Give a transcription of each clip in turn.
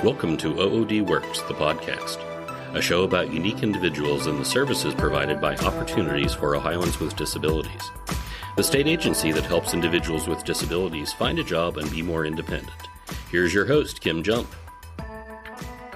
Welcome to OOD Works, the podcast, a show about unique individuals and the services provided by Opportunities for Ohioans with Disabilities, the state agency that helps individuals with disabilities find a job and be more independent. Here's your host, Kim Jump.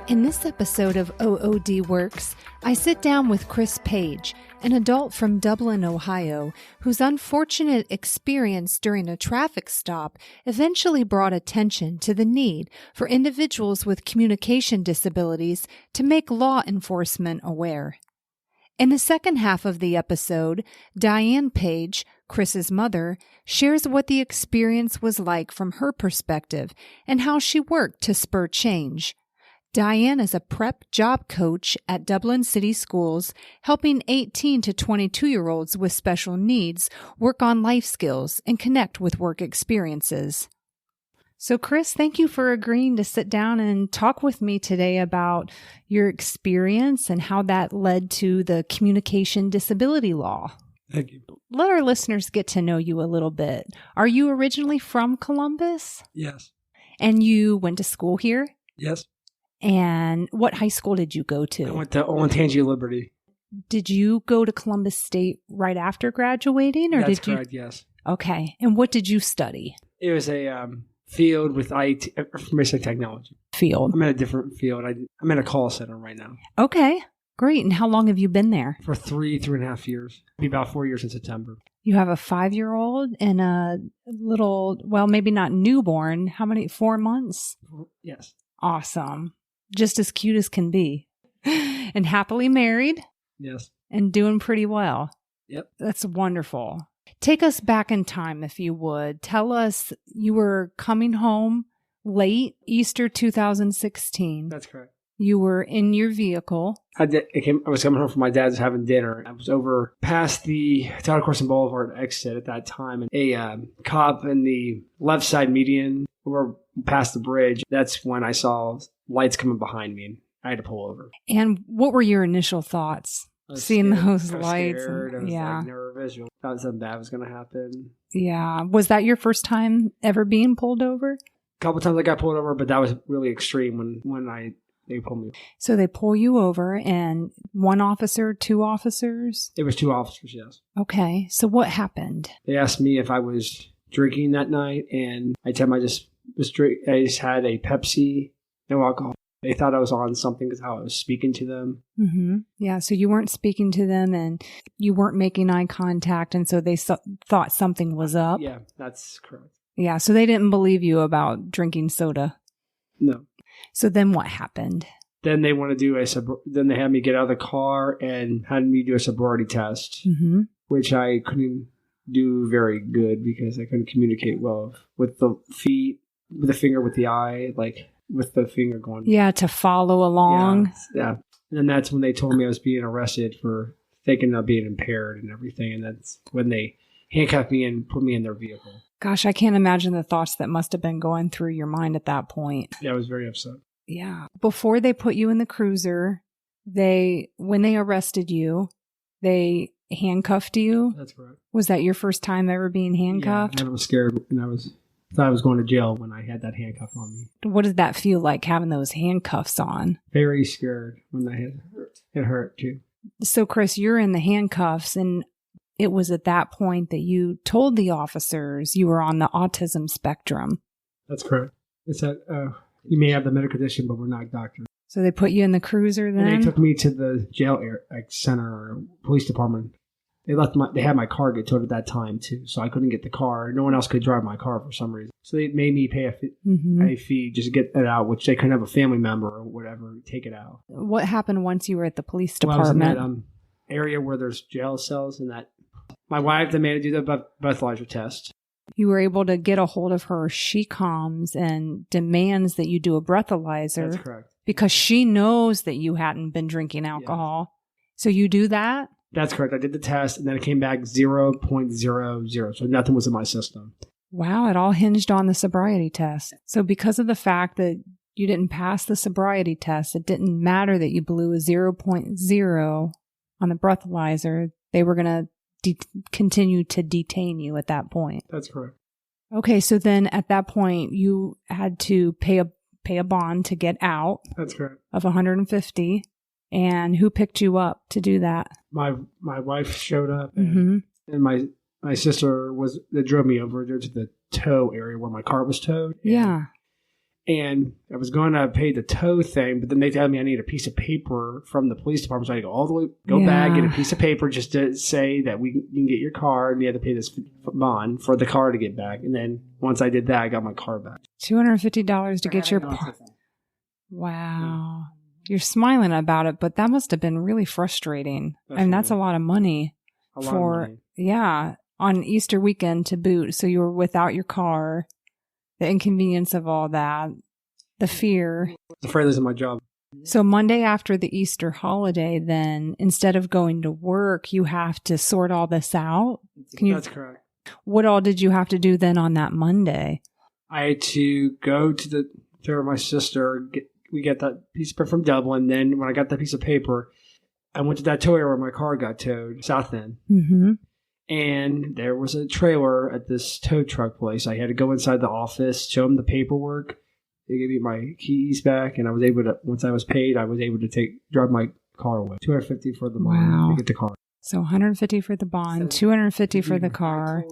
In this episode of OOD Works, I sit down with Chris Page, an adult from Dublin, Ohio, whose unfortunate experience during a traffic stop eventually brought attention to the need for individuals with communication disabilities to make law enforcement aware. In the second half of the episode, Diane Page, Chris's mother, shares what the experience was like from her perspective and how she worked to spur change. Diane is a prep job coach at Dublin City Schools, helping 18 to 22-year-olds with special needs work on life skills and connect with work experiences. So, Chris, thank you for agreeing to sit down and talk with me today about your experience and how that led to the communication disability law. Thank you. Let our listeners get to know you a little bit. Are you originally from Columbus? Yes. And you went to school here? Yes. And what high school did you go to? I went to Olentangy Liberty. Did you go to Columbus State right after graduating? Or That's did correct, yes. Okay. And what did you study? It was a field with IT, information technology. Field. I'm in a different field. I'm in a call center right now. Okay. Great. And how long have you been there? For three and a half years. It'll be about 4 years in September. You have a 5-year-old and a little, well, maybe not newborn. How many? 4 months? Yes. Awesome. Just as cute as can be. And happily married. Yes. And doing pretty well. Yep. That's wonderful. Take us back in time, if you would. Tell us, you were coming home late Easter 2016. That's correct. You were in your vehicle. I was coming home from my dad's having dinner. I was over past the Tyler Corson Boulevard exit at that time. And a cop in the left side median over past the bridge. That's when I saw lights coming behind me and I had to pull over. And what were your initial thoughts? Seeing scared. those I was lights? Scared. I was yeah. nervous. I thought something bad was going to happen. Yeah. Was that your first time ever being pulled over? A couple times I got pulled over, but that was really extreme when they pulled me. So they pull you over, and one officer, two officers? It was two officers, yes. Okay. So what happened? They asked me if I was drinking that night, and I told them I just had a Pepsi, no alcohol. They thought I was on something because how I was speaking to them. Mm-hmm. Yeah, so you weren't speaking to them and you weren't making eye contact, and so they thought something was up? Yeah, that's correct. Yeah, so they didn't believe you about drinking soda? No. So then what happened? Then they want to do then they had me get out of the car and had me do a sobriety test, mm-hmm. which I couldn't do very good because I couldn't communicate well with the feet, with the finger, with the eye, like with the finger going. Yeah, to follow along. Yeah. And then that's when they told me I was being arrested for thinking of being impaired and everything. And that's when they handcuffed me and put me in their vehicle. Gosh, I can't imagine the thoughts that must have been going through your mind at that point. Yeah, I was very upset. Yeah. Before they put you in the cruiser, when they arrested you, they handcuffed you? That's correct. Was that your first time ever being handcuffed? Yeah, I was scared and thought I was going to jail when I had that handcuff on me. What did that feel like, having those handcuffs on? Very scared when it hurt too. So, Chris, you're in the handcuffs, and it was at that point that you told the officers you were on the autism spectrum. That's correct. They said, you may have the medical condition, but we're not doctors. So they put you in the cruiser then? And they took me to the jail center or police department. They had my car get towed at that time too, so I couldn't get the car. No one else could drive my car for some reason. So they made me pay a fee just to get it out, which they couldn't have a family member or whatever take it out. What happened once you were at the police department? Well, I was in that area where there's jail cells, and that my wife demanded to do the breathalyzer test. You were able to get a hold of her. She comes and demands that you do a breathalyzer. That's correct. Because she knows that you hadn't been drinking alcohol. Yes. So you do that? That's correct. I did the test, and then it came back 0.00, so nothing was in my system. Wow, it all hinged on the sobriety test. So because of the fact that you didn't pass the sobriety test, it didn't matter that you blew a 0.0 on the breathalyzer. They were going to continue to detain you at that point. That's correct. Okay, so then at that point, you had to pay pay a bond to get out. That's correct. Of $150. And who picked you up to do that? My wife showed up, and my sister that drove me over there to the tow area where my car was towed. And I was going to pay the tow thing, but then they told me I need a piece of paper from the police department. So I had to go all the way, back, get a piece of paper just to say that you can get your car, and you have to pay this bond for the car to get back. And then once I did that, I got my car back. $250 to get your car. Wow. You're smiling about it, but that must have been really frustrating. And that's a lot of money on Easter weekend to boot. So you were without your car, the inconvenience of all that, the fear. I was afraid of losing my job. So Monday after the Easter holiday, then instead of going to work, you have to sort all this out? That's correct. What all did you have to do then on that Monday? I had to go to my sister, we got that piece of paper from Dublin. Then when I got that piece of paper, I went to that tow area where my car got towed, South End. Mm-hmm. And there was a trailer at this tow truck place. I had to go inside the office, show them the paperwork. They gave me my keys back, and I was able to, once I was paid, I was able to drive my car away. $250 for the bond to get the car. So $150 for the bond, $250 for the car.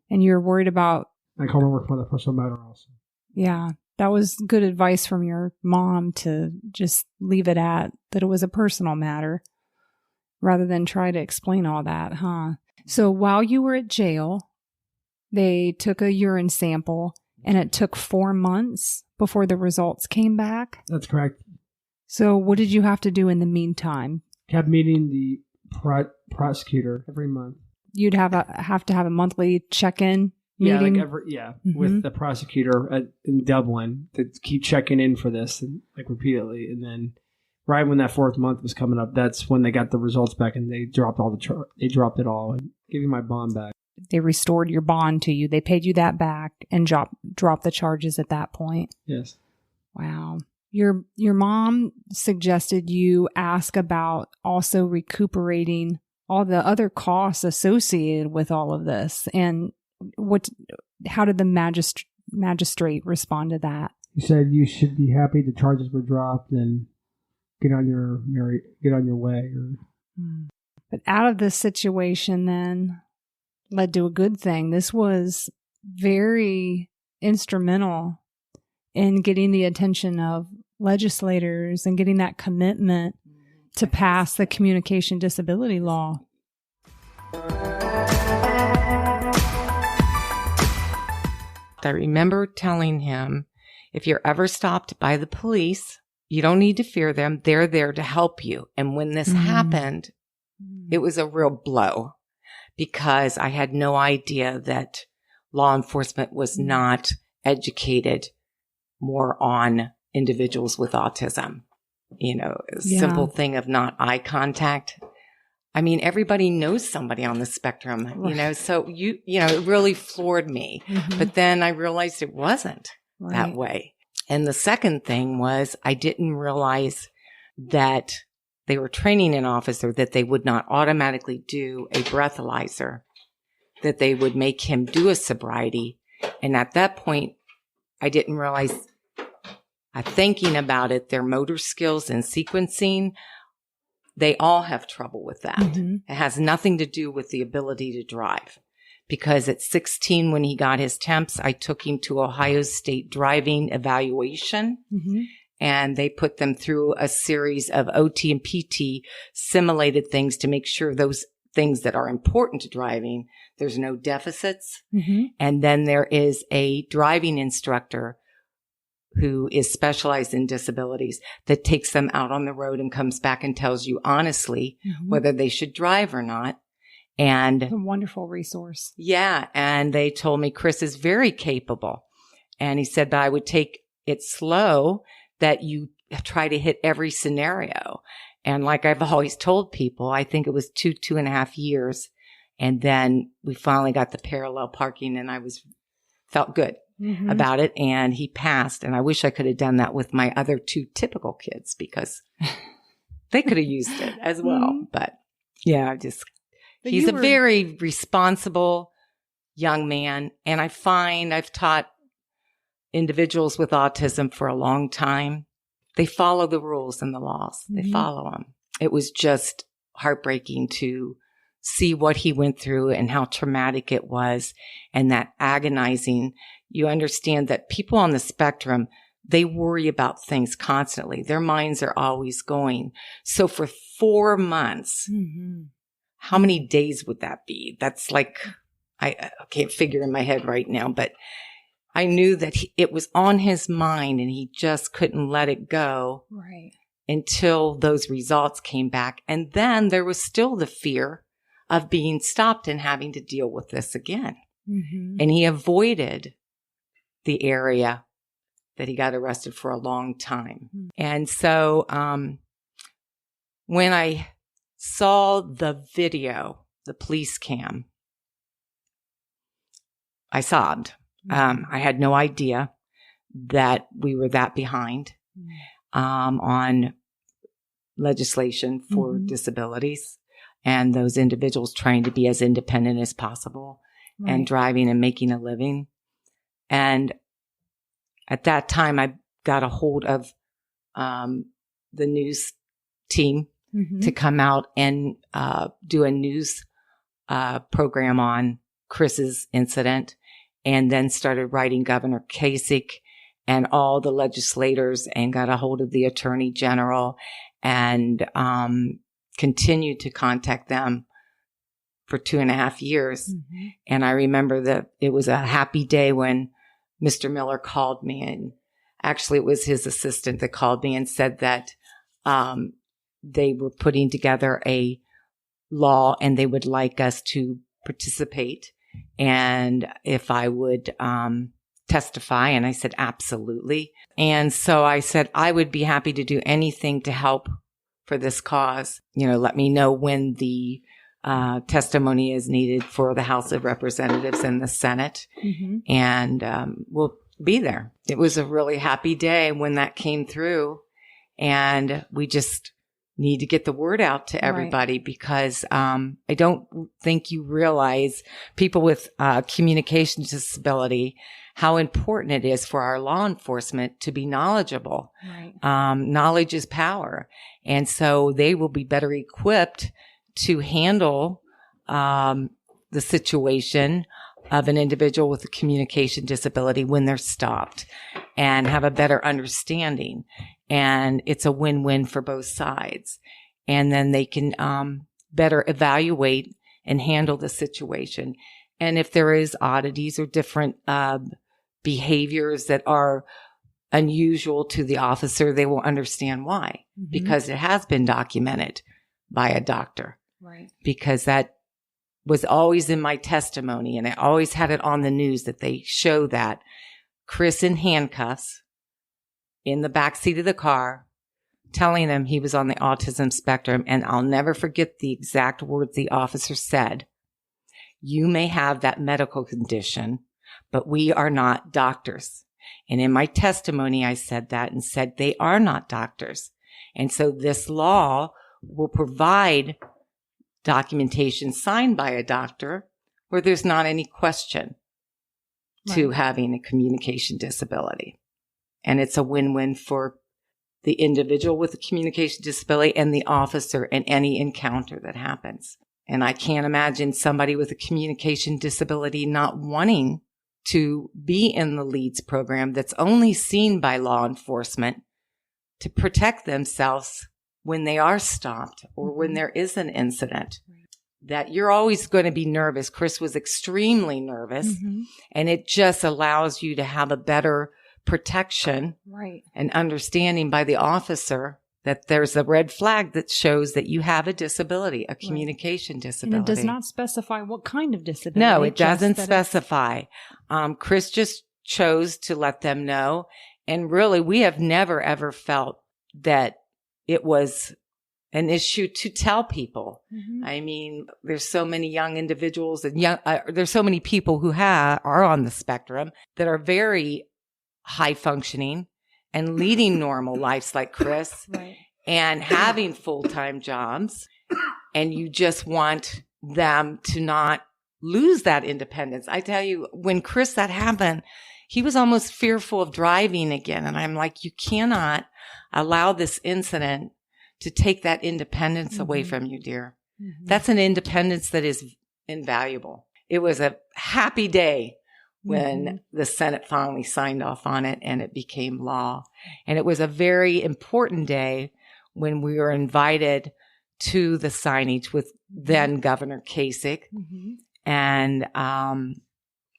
And you're worried about... I called my work for the personal matter also. Yeah. That was good advice from your mom to just leave it at that it was a personal matter rather than try to explain all that, huh? So while you were at jail, they took a urine sample and it took 4 months before the results came back? That's correct. So what did you have to do in the meantime? Kept meeting the prosecutor every month. You'd have to have a monthly check-in? Meeting? Mm-hmm. With the prosecutor in Dublin to keep checking in for this, repeatedly. And then right when that 4th month was coming up, that's when they got the results back, and they dropped they dropped it all and gave me my bond back. They restored your bond to you. They paid you that back and dropped the charges at that point. Yes. Wow. Your mom suggested you ask about also recuperating all the other costs associated with all of this, and how did the magistrate respond to that? He said you should be happy the charges were dropped and get on your way. But out of this situation then led to a good thing. This was very instrumental in getting the attention of legislators and getting that commitment to pass the communication disability law. I remember telling him, if you're ever stopped by the police, you don't need to fear them. They're there to help you. And when this happened, it was a real blow because I had no idea that law enforcement was not educated more on individuals with autism. A simple thing of not eye contact. I mean, everybody knows somebody on the spectrum, so it really floored me. Mm-hmm. But then I realized it wasn't that way. And the second thing was I didn't realize that they were training an officer that they would not automatically do a breathalyzer, that they would make him do a sobriety. And at that point, I didn't realize, thinking about it, their motor skills and sequencing, they all have trouble with that. Mm-hmm. It has nothing to do with the ability to drive. Because at 16, when he got his temps, I took him to Ohio State driving evaluation. Mm-hmm. And they put them through a series of OT and PT simulated things to make sure those things that are important to driving, there's no deficits. Mm-hmm. And then there is a driving instructor who is specialized in disabilities that takes them out on the road and comes back and tells you honestly whether they should drive or not. And a wonderful resource. Yeah. And they told me Chris is very capable. And he said that I would take it slow, that you try to hit every scenario. And like I've always told people, I think it was 2.5 years. And then we finally got the parallel parking and I felt good about it. And he passed. And I wish I could have done that with my other 2 typical kids because they could have used it as well. But yeah, he's a very responsible young man. And I find I've taught individuals with autism for a long time. They follow the rules and the laws. They follow them. It was just heartbreaking to see what he went through and how traumatic it was, and that agonizing. You understand that people on the spectrum, they worry about things constantly. Their minds are always going. So for 4 months, how many days would that be? That's like, I can't figure in my head right now, but I knew that it was on his mind and he just couldn't let it go until those results came back. And then there was still the fear of being stopped and having to deal with this again. And he avoided the area that he got arrested for a long time. And so when I saw the video, the police cam, I sobbed. I had no idea that we were that behind on legislation for disabilities and those individuals trying to be as independent as possible and driving and making a living. And at that time, I got a hold of the news team to come out and do a news program on Chris's incident, and then started writing Governor Kasich and all the legislators, and got a hold of the Attorney General, and continued to contact them for 2.5 years. And I remember that it was a happy day when Mr. Miller called me, and actually it was his assistant that called me and said that they were putting together a law and they would like us to participate, and if I would testify. And I said, absolutely. And so I said, I would be happy to do anything to help for this cause. Let me know when the testimony is needed for the House of Representatives and the Senate. And we'll be there. It was a really happy day when that came through, and we just need to get the word out to everybody because I don't think you realize, people with communication disability, how important it is for our law enforcement to be knowledgeable. Knowledge is power. And so they will be better equipped to handle the situation of an individual with a communication disability when they're stopped, and have a better understanding. And it's a win-win for both sides. And then they can better evaluate and handle the situation. And if there is oddities or different behaviors that are unusual to the officer, they will understand why, because it has been documented by a doctor. Because that was always in my testimony, and I always had it on the news that they show that Chris in handcuffs in the backseat of the car, telling them he was on the autism spectrum. And I'll never forget the exact words the officer said. You may have that medical condition, but we are not doctors. And in my testimony, I said that and said they are not doctors. And so this law will provide documentation signed by a doctor where there's not any question to having a communication disability. And it's a win-win for the individual with a communication disability and the officer in any encounter that happens. And I can't imagine somebody with a communication disability not wanting to be in the LEADS program that's only seen by law enforcement to protect themselves when they are stopped or when there is an incident. That you're always going to be nervous. Chris was extremely nervous, and it just allows you to have a better protection and understanding by the officer that there's a red flag that shows that you have a disability, a communication disability. And it does not specify what kind of disability. No, it doesn't specify. Chris just chose to let them know. And really, we have never, ever felt that it was an issue to tell people. I mean, there's so many young individuals and there's so many people who are on the spectrum that are very high functioning and leading normal lives like Chris and having full-time jobs. And you just want them to not lose that independence. I tell you, when Chris, that happened, he was almost fearful of driving again. And I'm like, you cannot allow this incident to take that independence away from you, dear. That's an independence that is invaluable. It was a happy day when the Senate finally signed off on it and it became law. And it was a very important day when we were invited to the signage with then Governor Kasich. And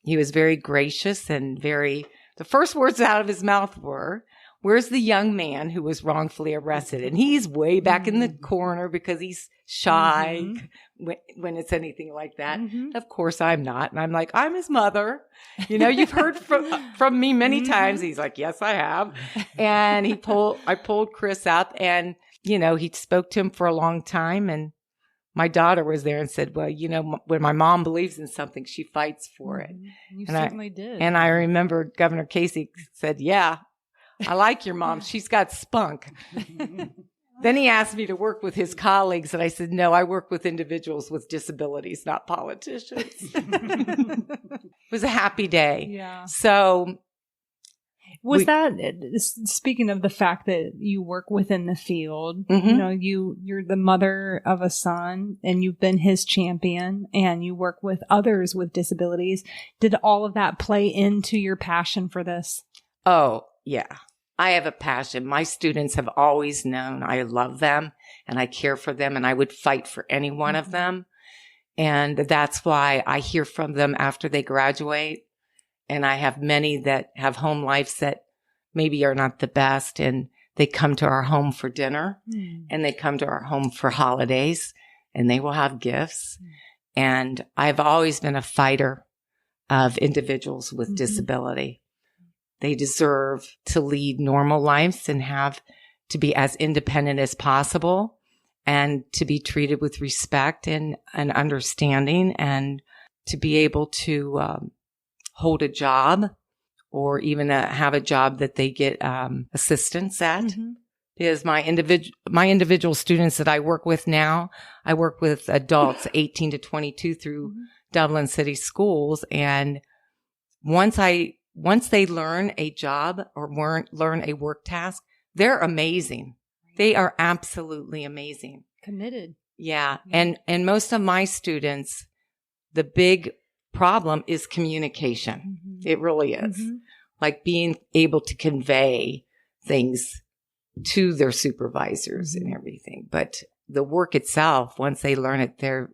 he was very gracious and the first words out of his mouth were, "Where's the young man who was wrongfully arrested?" And he's way back in the corner because he's shy when it's anything like that. Of course I'm not. And I'm like, "I'm his mother. You know, you've heard from me many times." He's like, "Yes, I have." And I pulled Chris up and, you know, he spoke to him for a long time. And my daughter was there and said, "Well, you know, when my mom believes in something, she fights for it." You certainly did. And I remember Governor Kasich said, "Yeah, I like your mom. She's got spunk." Then he asked me to work with his colleagues. And I said, "No, I work with individuals with disabilities, not politicians." It was a happy day. Yeah. So was that, speaking of the fact that you work within the field, you know, you're the mother of a son and you've been his champion and you work with others with disabilities. Did all of that play into your passion for this? Oh, yeah. I have a passion. My students have always known I love them and I care for them and I would fight for any one of them. And that's why I hear from them after they graduate. And I have many that have home lives that maybe are not the best. And they come to our home for dinner and they come to our home for holidays and they will have gifts. And I've always been a fighter of individuals with disability. They deserve to lead normal lives and have to be as independent as possible and to be treated with respect and understanding and to be able to hold a job or even have a job that they get assistance at. Because my individual students that I work with now, I work with adults 18 to 22 through Dublin City Schools. And once they learn a job or learn a work task, they're amazing. They are absolutely amazing. Committed. Yeah. And most of my students, the big problem is communication. It really is. Like being able to convey things to their supervisors and everything. But the work itself, once they learn it, they're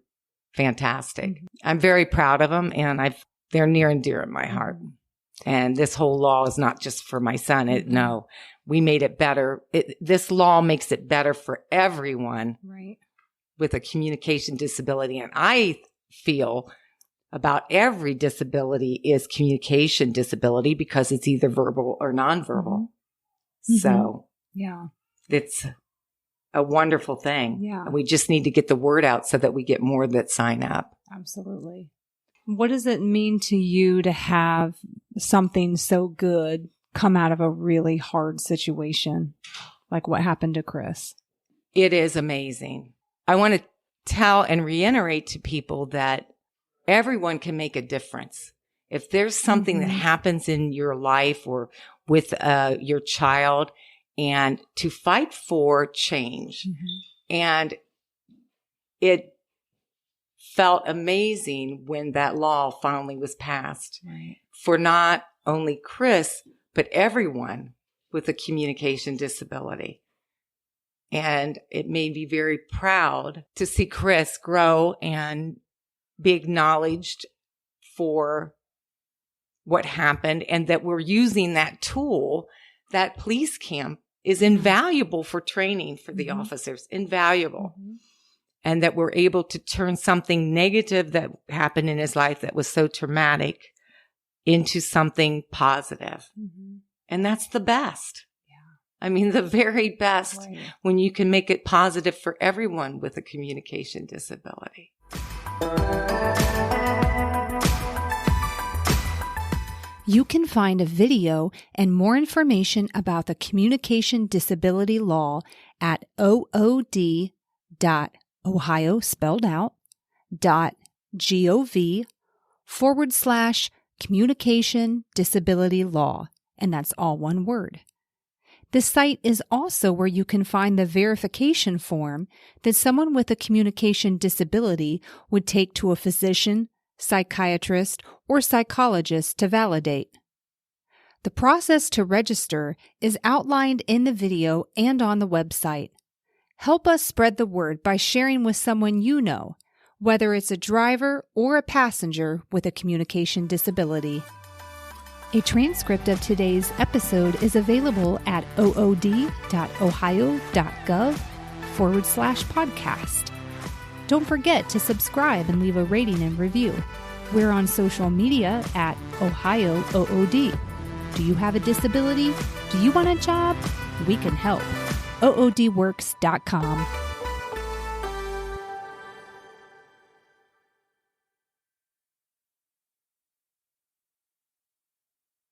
fantastic. I'm very proud of them and they're near and dear in my heart. And this whole law is not just for my son. No, we made it better. This law makes it better for everyone with a communication disability. And I feel about every disability is communication disability because it's either verbal or nonverbal. So it's a wonderful thing. Yeah. And we just need to get the word out so that we get more that sign up. Absolutely. What does it mean to you to have something so good come out of a really hard situation? Like what happened to Chris? It is amazing. I want to tell and reiterate to people that everyone can make a difference. If there's something that happens in your life or with your child, and to fight for change. And it felt amazing when that law finally was passed for not only Chris, but everyone with a communication disability. And it made me very proud to see Chris grow and be acknowledged for what happened and that we're using that tool. That police camp is invaluable for training for the officers, invaluable. And that we're able to turn something negative that happened in his life that was so traumatic into something positive. And that's the best. I mean, the very best when you can make it positive for everyone with a communication disability. You can find a video and more information about the communication disability law at ood.ohio spelled out .gov/communication Communication Disability Law, and that's all one word. This site is also where you can find the verification form that someone with a communication disability would take to a physician, psychiatrist, or psychologist to validate. The process to register is outlined in the video and on the website. Help us spread the word by sharing with someone you know, whether it's a driver or a passenger with a communication disability. A transcript of today's episode is available at ood.ohio.gov/podcast. Don't forget to subscribe and leave a rating and review. We're on social media at Ohio OOD. Do you have a disability? Do you want a job? We can help. oodworks.com.